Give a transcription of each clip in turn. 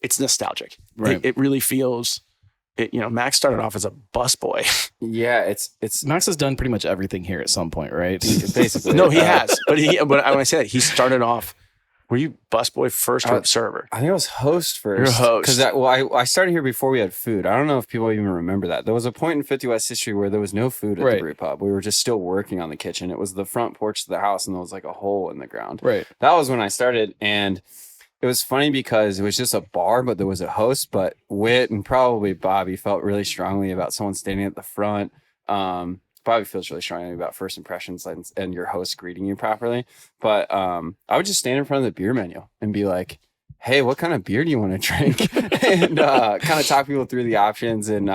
it's nostalgic. Right. It really feels, Max started off as a busboy. Yeah, it's Max has done pretty much everything here at some point, right? basically. No, he has. But when I say that, he started off, were you busboy first or server? I think I was host first. You're a host. Because I started here before we had food. I don't know if people even remember that. There was a point in 50 West history where there was no food at the Brewpub. We were just still working on the kitchen. It was the front porch of the house, and there was like a hole in the ground. Right. That was when I started, and it was funny because it was just a bar, but there was a host. But Whit and probably Bobby felt really strongly about someone standing at the front. Bobby feels really strongly about first impressions and your host greeting you properly. But I would just stand in front of the beer menu and be like, hey, what kind of beer do you want to drink? And kind of talk people through the options and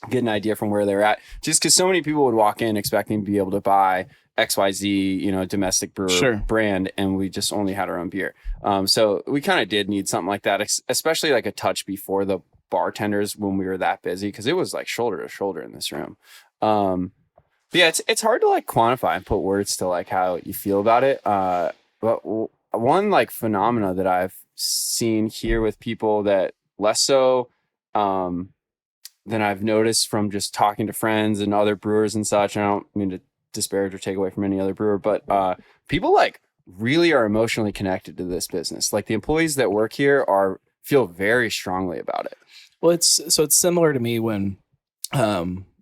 get an idea from where they're at. Just because so many people would walk in expecting to be able to buy XYZ, domestic brewer brand, and we just only had our own beer. So we kind of did need something like that, especially like a touch before the bartenders when we were that busy, because it was like shoulder to shoulder in this room. But yeah, it's hard to like quantify and put words to like how you feel about it. But one like phenomena that I've seen here with people that less so than I've noticed from just talking to friends and other brewers and such. I don't mean to disparage or take away from any other brewer, but people like really are emotionally connected to this business. Like the employees that work here feel very strongly about it. Well, it's similar to me when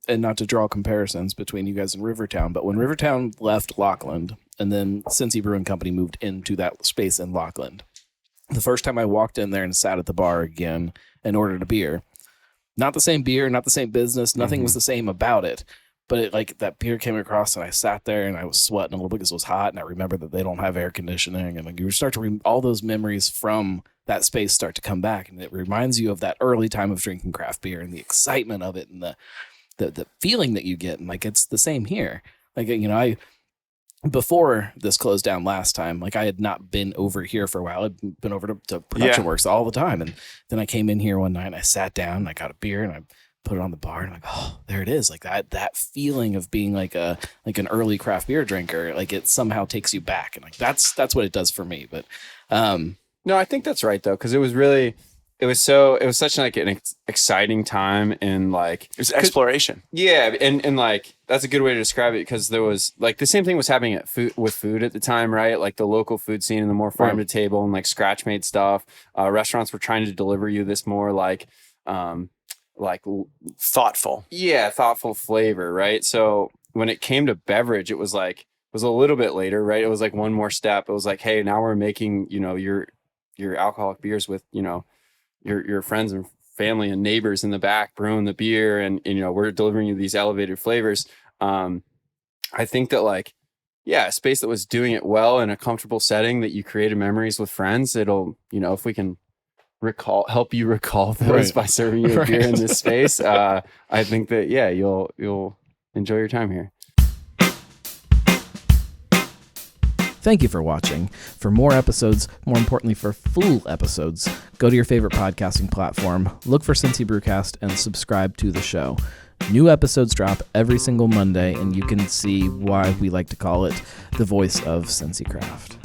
and not to draw comparisons between you guys and Rivertown, but when Rivertown left Lockland and then Cincy Brewing Company moved into that space in Lockland, the first time I walked in there and sat at the bar again and ordered a beer, not the same beer, not the same business, nothing was the same about it. But that beer came across and I sat there and I was sweating a little bit because it was hot. And I remember that they don't have air conditioning. And like you start to all those memories from that space start to come back. And it reminds you of that early time of drinking craft beer and the excitement of it and the feeling that you get. And like, it's the same here. Like, before this closed down last time, like I had not been over here for a while. I'd been over to Production Works all the time. And then I came in here one night and I sat down and I got a beer and I put it on the bar and I'm like, oh, there it is. Like that feeling of being like an early craft beer drinker, like it somehow takes you back. And like, that's what it does for me. But, no, I think that's right though. Cause it was such like an exciting time and like it was exploration. Yeah. And like, that's a good way to describe it. Cause there was like the same thing was happening with food at the time, right? Like the local food scene and the more farm to table and like scratch made stuff. Restaurants were trying to deliver you this more like thoughtful. Yeah. Thoughtful flavor. Right. So when it came to beverage, it was a little bit later, right? It was like one more step. It was like, hey, now we're making, your alcoholic beers with, your friends and family and neighbors in the back brewing the beer. And, we're delivering you these elevated flavors. I think that like, yeah, a space that was doing it well in a comfortable setting that you created memories with friends. It'll, if we can help you recall those by serving you a beer in this space. I think that, yeah, you'll enjoy your time here. Thank you for watching. For more episodes, more importantly for full episodes, go to your favorite podcasting platform, look for Cincy Brewcast, and subscribe to the show. New episodes drop every single Monday, and you can see why we like to call it the voice of Cincy Craft.